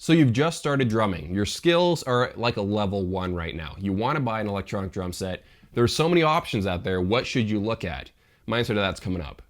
So you've just started drumming. Your skills are like a level 1 right now. You want to buy an electronic drum set. There's so many options out there. What should you look at? My answer to that's coming up.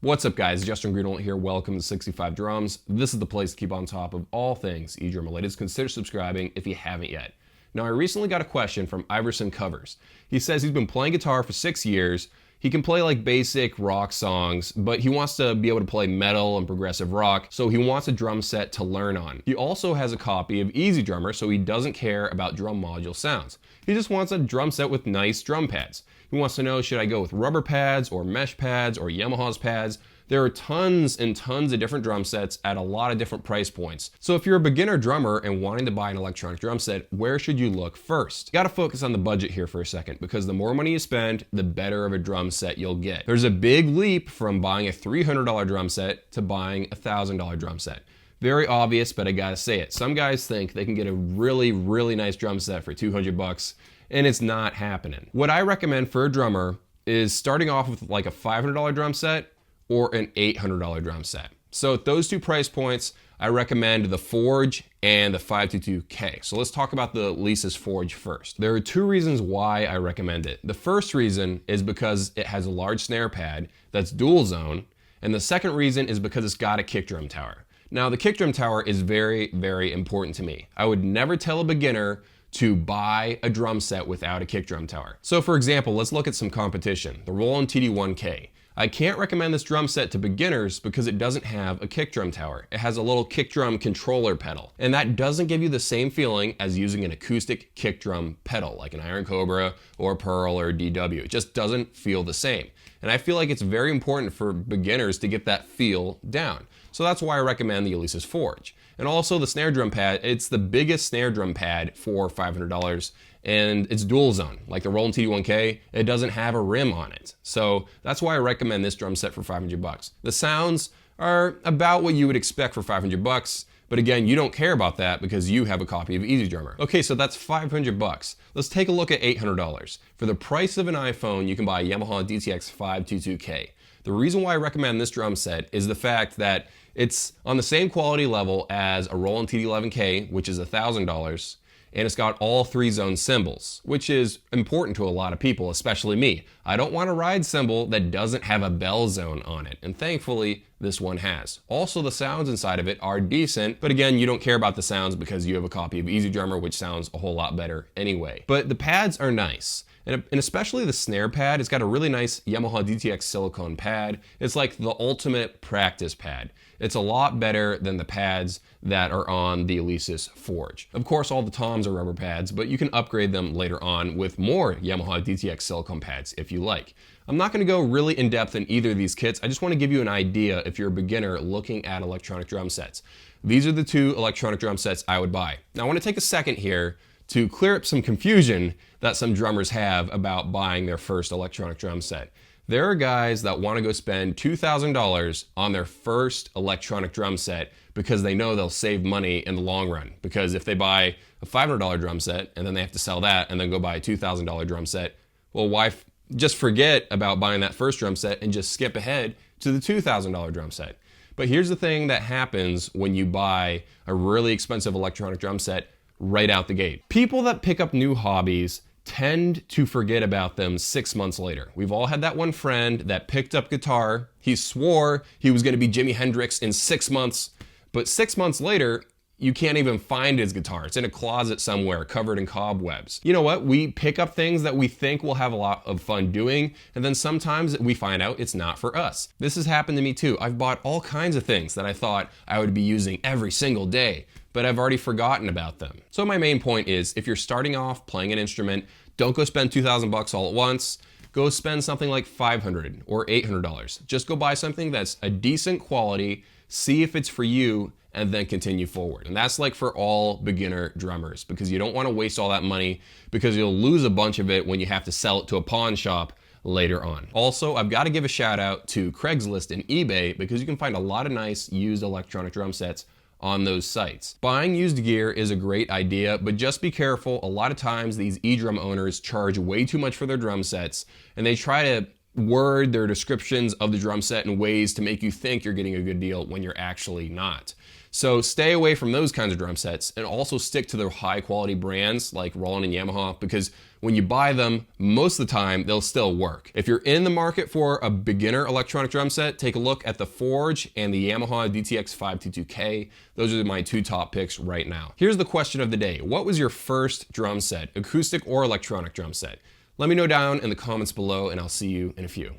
What's up guys, Justin Greenwald here. Welcome to 65 Drums. This is the place to keep on top of all things e-drum related. Consider subscribing if you haven't yet. Now I recently got a question from Iverson Covers. He says he's been playing guitar for 6 years. He can play like basic rock songs, but he wants to be able to play metal and progressive rock, so he wants a drum set to learn on. He also has a copy of Easy Drummer, so he doesn't care about drum module sounds. He just wants a drum set with nice drum pads. He wants to know, should I go with rubber pads or mesh pads or Yamaha's pads? There are tons and tons of different drum sets at a lot of different price points. So if you're a beginner drummer and wanting to buy an electronic drum set, where should you look first? You gotta focus on the budget here for a second, because the more money you spend, the better of a drum set you'll get. There's a big leap from buying a $300 drum set to buying a $1,000 drum set. Very obvious, but I gotta say it. Some guys think they can get a really nice drum set for 200 bucks, and it's not happening. What I recommend for a drummer is starting off with like a $500 drum set or an $800 drum set. So at those two price points, I recommend the Forge and the 522k. So let's talk about the Alesis Forge first. There are two reasons why I recommend it. The first reason is because it has a large snare pad that's dual zone, and the second reason is because it's got a kick drum tower. Now the kick drum tower is very important to me. I would never tell a beginner to buy a drum set without a kick drum tower. So for example, let's look at some competition. The Roland TD1k. I can't recommend this drum set to beginners because it doesn't have a kick drum tower. It has a little kick drum controller pedal, and that doesn't give you the same feeling as using an acoustic kick drum pedal like an Iron Cobra or Pearl or DW. It just doesn't feel the same. And I feel like it's very important for beginners to get that feel down. So that's why I recommend the Alesis Forge. And also the snare drum pad, it's the biggest snare drum pad for $500, and it's dual zone. Like the Roland TD1k, it doesn't have a rim on it. So that's why I recommend this drum set for 500 bucks. The sounds are about what you would expect for 500 bucks, but again, you don't care about that because you have a copy of Easy Drummer. Okay, so that's 500 bucks. Let's take a look at $800. For the price of an iPhone, you can buy a Yamaha DTX522k. The reason why I recommend this drum set is the fact that it's on the same quality level as a Roland TD11k, which is $1,000, and it's got all 3-zone cymbals, which is important to a lot of people, especially me. I don't want a ride cymbal that doesn't have a bell zone on it, and thankfully this one has. Also, the sounds inside of it are decent, but again, you don't care about the sounds because you have a copy of Easy Drummer, which sounds a whole lot better anyway. But the pads are nice. And especially the snare pad, it's got a really nice Yamaha DTX silicone pad. It's like the ultimate practice pad. It's a lot better than the pads that are on the Alesis Forge. Of course, all the toms are rubber pads, but you can upgrade them later on with more Yamaha DTX silicone pads if you like. I'm not gonna go really in depth in either of these kits. I just wanna give you an idea if you're a beginner looking at electronic drum sets. These are the two electronic drum sets I would buy. Now I wanna take a second here to clear up some confusion that some drummers have about buying their first electronic drum set. There are guys that want to go spend $2,000 on their first electronic drum set because they know they'll save money in the long run. Because if they buy a $500 drum set and then they have to sell that and then go buy a $2,000 drum set, well, why just forget about buying that first drum set and just skip ahead to the $2,000 drum set? But here's the thing that happens when you buy a really expensive electronic drum set right out the gate. People that pick up new hobbies tend to forget about them 6 months later. We've all had that one friend that picked up guitar. He swore he was gonna be Jimi Hendrix in 6 months, but 6 months later, you can't even find his guitar. It's in a closet somewhere covered in cobwebs. You know what? We pick up things that we think we'll have a lot of fun doing, and then sometimes we find out it's not for us. This has happened to me too. I've bought all kinds of things that I thought I would be using every single day, but I've already forgotten about them. So my main point is, if you're starting off playing an instrument, don't go spend 2,000 bucks all at once. Go spend something like $500 or $800. Just go buy something that's a decent quality, see if it's for you, and then continue forward. And that's like for all beginner drummers, because you don't want to waste all that money because you'll lose a bunch of it when you have to sell it to a pawn shop later on. Also, I've got to give a shout out to Craigslist and eBay because you can find a lot of nice used electronic drum sets on those sites. Buying used gear is a great idea, but just be careful. A lot of times these e-drum owners charge way too much for their drum sets, and they try to word their descriptions of the drum set in ways to make you think you're getting a good deal when you're actually not. So stay away from those kinds of drum sets and also stick to the high quality brands like Roland and Yamaha, because when you buy them, most of the time they'll still work. If you're in the market for a beginner electronic drum set, take a look at the Forge and the Yamaha DTX522k. Those are my two top picks right now. Here's the question of the day. What was your first drum set, acoustic or electronic drum set? Let me know down in the comments below, and I'll see you in a few.